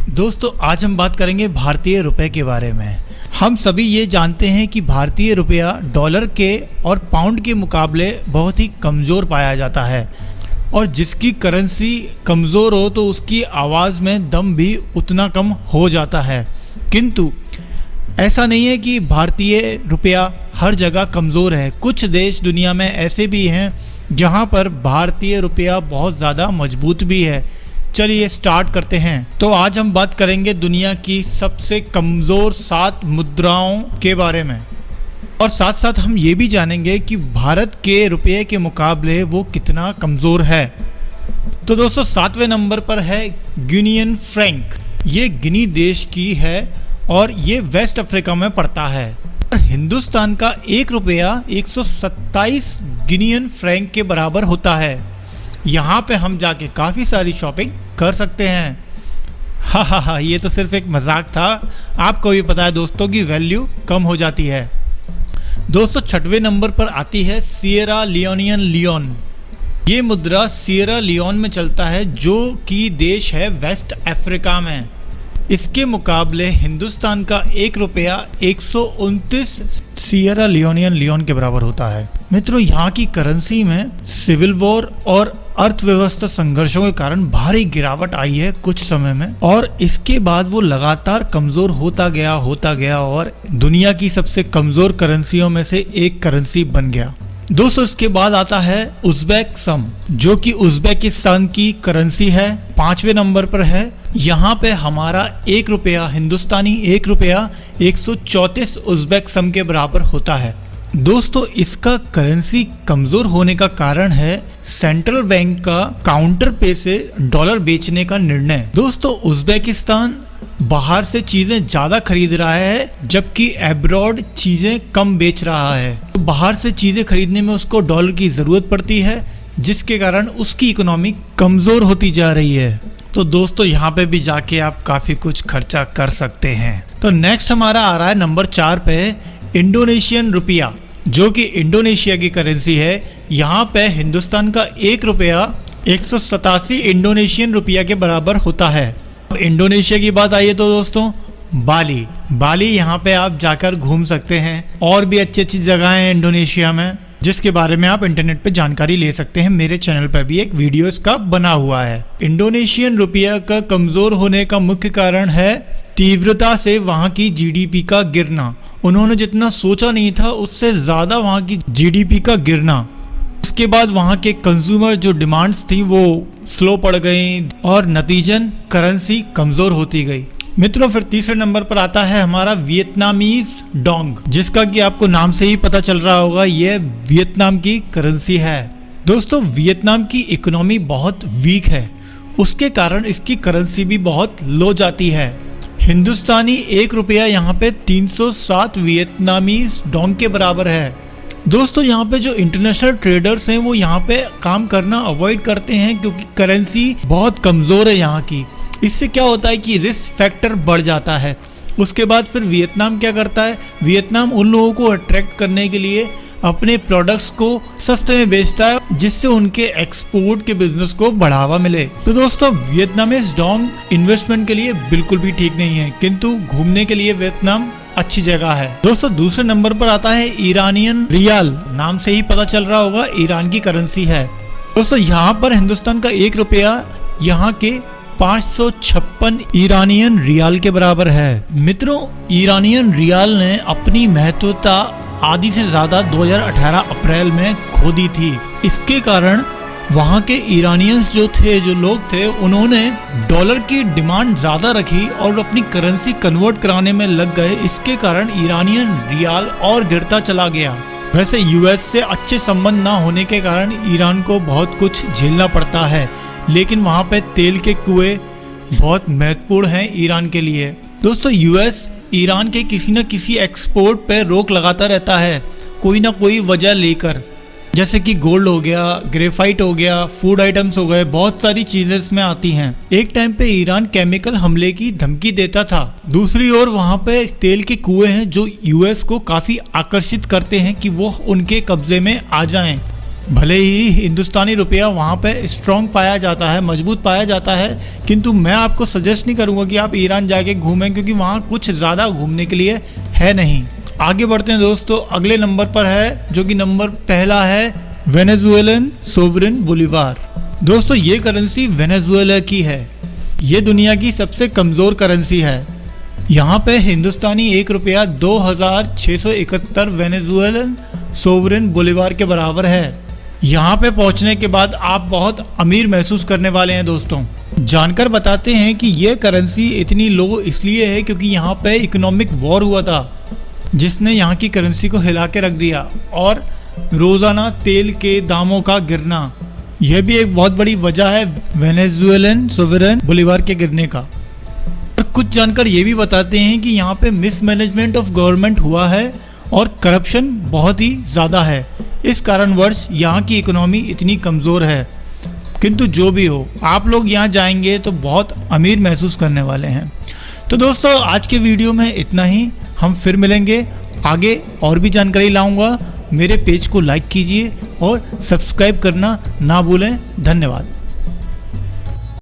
दोस्तों आज हम बात करेंगे भारतीय रुपए के बारे में। हम सभी ये जानते हैं कि भारतीय रुपया डॉलर के और पाउंड के मुकाबले बहुत ही कमज़ोर पाया जाता है और जिसकी करेंसी कमज़ोर हो तो उसकी आवाज़ में दम भी उतना कम हो जाता है। किंतु ऐसा नहीं है कि भारतीय रुपया हर जगह कमज़ोर है। कुछ देश दुनिया में ऐसे भी हैं जहां पर भारतीय रुपया बहुत ज़्यादा मजबूत भी है। चलिए स्टार्ट करते हैं। तो आज हम बात करेंगे दुनिया की सबसे कमज़ोर 7 मुद्राओं के बारे में और साथ साथ हम ये भी जानेंगे कि भारत के रुपये के मुकाबले वो कितना कमज़ोर है। तो दोस्तों 7वें नंबर पर है गिनियन फ्रैंक। ये गिनी देश की है और ये वेस्ट अफ्रीका में पड़ता है। हिंदुस्तान का 1 रुपया 127 गिनियन फ्रैंक के बराबर होता है। यहाँ पे हम जाके काफ़ी सारी शॉपिंग कर सकते हैं। हाँ, ये तो सिर्फ एक मजाक था। आपको भी पता है दोस्तों की वैल्यू कम हो जाती है। दोस्तों 6वें नंबर पर आती है सिएरा लियोनियन लियोन। ये मुद्रा सिएरा लियोन में चलता है जो कि देश है वेस्ट अफ्रीका में। इसके मुकाबले हिंदुस्तान का 1 रुपया 129 सिएरा लियोनियन लियोन के बराबर होता है। मित्रों यहाँ की करेंसी में सिविल वॉर और अर्थव्यवस्था संघर्षों के कारण भारी गिरावट आई है कुछ समय में और इसके बाद वो लगातार कमजोर होता गया और दुनिया की सबसे कमजोर करेंसियों में से एक करेंसी बन गया। दोस्तों इसके बाद आता है उज़्बेक सम जो कि उज़्बेकिस्तान की करेंसी है। 5वें नंबर पर है। यहाँ पे हमारा 1 रुपया हिंदुस्तानी 1 रुपया 134 उज़्बेक सम के बराबर होता है। दोस्तों इसका करेंसी कमजोर होने का कारण है सेंट्रल बैंक का काउंटर पे से डॉलर बेचने का निर्णय। दोस्तों उज़्बेकिस्तान बाहर से चीजें ज्यादा खरीद रहा है जबकि एब्रॉड चीजें कम बेच रहा है। तो बाहर से चीजें खरीदने में उसको डॉलर की जरूरत पड़ती है जिसके कारण उसकी इकोनॉमी कमजोर होती जा रही है। तो दोस्तों यहाँ पे भी जाके आप काफी कुछ खर्चा कर सकते हैं। तो नेक्स्ट हमारा आ रहा है नंबर 4 पे इंडोनेशियन रुपया जो कि इंडोनेशिया की करेंसी है। यहाँ पे हिंदुस्तान का 1 रुपया 187 इंडोनेशियन रुपया के बराबर होता है। इंडोनेशिया की बात आई है तो दोस्तों बाली यहाँ पे आप जाकर घूम सकते हैं। और भी अच्छी जगह हैं इंडोनेशिया में जिसके बारे में आप इंटरनेट पे जानकारी ले सकते हैं। मेरे चैनल पर भी एक वीडियो इसका बना हुआ है। इंडोनेशियन रुपया का कमजोर होने का मुख्य कारण है तीव्रता से वहाँ की जीडीपी का गिरना। उन्होंने जितना सोचा नहीं था उससे ज्यादा वहाँ की जीडीपी का गिरना। उसके बाद वहाँ के कंज्यूमर जो डिमांड्स थी वो स्लो पड़ गई और नतीजन करेंसी कमजोर होती गई। मित्रों फिर तीसरे नंबर पर आता है हमारा वियतनामीज डोंग जिसका कि आपको नाम से ही पता चल रहा होगा ये वियतनाम की करेंसी है। दोस्तों वियतनाम की इकोनॉमी बहुत वीक है उसके कारण इसकी करेंसी भी बहुत लो जाती है। हिंदुस्तानी 1 रुपया यहाँ पे 307 वियतनामीज डोंग के बराबर है। दोस्तों यहाँ पे जो इंटरनेशनल ट्रेडर्स हैं वो यहाँ पे काम करना अवॉइड करते हैं क्योंकि करेंसी बहुत कमज़ोर है यहाँ की। इससे क्या होता है कि रिस्क फैक्टर बढ़ जाता है। उसके बाद फिर वियतनाम क्या करता है, वियतनाम उन लोगों को अट्रैक्ट करने के लिए अपने प्रोडक्ट्स को सस्ते में बेचता है जिससे उनके एक्सपोर्ट के बिजनेस को बढ़ावा मिले। तो दोस्तों वियतनामीज डोंग इन्वेस्टमेंट के लिए बिल्कुल भी ठीक नहीं है किंतु घूमने के लिए वियतनाम अच्छी जगह है। दोस्तों दूसरे नंबर पर आता है ईरानियन रियाल। नाम से ही पता चल रहा होगा ईरान की करेंसी है। दोस्तों यहाँ पर हिंदुस्तान का 1 रुपया यहाँ के 556 ईरानियन रियाल के बराबर है। मित्रों ईरानियन रियाल ने अपनी महत्वता आधी से ज्यादा 2018 अप्रैल में खो दी थी। इसके कारण वहाँ के ईरानियंस जो लोग थे उन्होंने डॉलर की डिमांड ज्यादा रखी और अपनी करेंसी कन्वर्ट कराने में लग गए। इसके कारण ईरानियन रियाल और गिरता चला गया। वैसे यूएस से अच्छे संबंध ना होने के कारण ईरान को बहुत कुछ झेलना पड़ता है लेकिन वहाँ पे तेल के कुएं बहुत महत्वपूर्ण हैं ईरान के लिए। दोस्तों यूएस ईरान के किसी न किसी एक्सपोर्ट पर रोक लगाता रहता है कोई ना कोई वजह लेकर, जैसे कि गोल्ड हो गया, ग्रेफाइट हो गया, फूड आइटम्स हो गए, बहुत सारी चीजें इसमें आती हैं। एक टाइम पे ईरान केमिकल हमले की धमकी देता था। दूसरी ओर वहाँ पे तेल के कुएं हैं जो यूएस को काफी आकर्षित करते हैं कि वो उनके कब्जे में आ जाएं। भले ही हिंदुस्तानी रुपया वहाँ पे स्ट्रॉन्ग पाया जाता है, मजबूत पाया जाता है, किंतु मैं आपको सजेस्ट नहीं करूँगा कि आप ईरान जाके घूमें, क्योंकि वहाँ कुछ ज़्यादा घूमने के लिए है नहीं। आगे बढ़ते हैं दोस्तों, अगले नंबर पर है, जो कि नंबर पहला है वेनेजुएलन सोवरेन बोलीवार। दोस्तों ये करेंसी वेनेजुएला की है, ये दुनिया की सबसे कमज़ोर करेंसी है। यहाँ पे हिंदुस्तानी 1 रुपया 2671 वेनेजुएलन सोवरेन बोलीवार के बराबर है। यहाँ पे पहुँचने के बाद आप बहुत अमीर महसूस करने वाले हैं दोस्तों। जानकर बताते हैं कि ये करेंसी इतनी लो इसलिए है क्योंकि यहाँ पे इकोनॉमिक वॉर हुआ था, जिसने यहाँ की करेंसी को हिला के रख दिया, और रोज़ाना तेल के दामों का गिरना, यह भी एक बहुत बड़ी वजह है वेनेजुएलन सोवरेन बोलीवार के गिरने का। और कुछ जानकर ये भी बताते हैं कि यहाँ पे मिसमैनेजमेंट ऑफ गवर्नमेंट हुआ है और करप्शन बहुत ही ज़्यादा है, इस कारणवश यहाँ की इकोनॉमी इतनी कमज़ोर है। किंतु जो भी हो, आप लोग यहाँ जाएंगे तो बहुत अमीर महसूस करने वाले हैं। तो दोस्तों आज के वीडियो में इतना ही, हम फिर मिलेंगे, आगे और भी जानकारी लाऊंगा। मेरे पेज को लाइक कीजिए और सब्सक्राइब करना ना भूलें। धन्यवाद।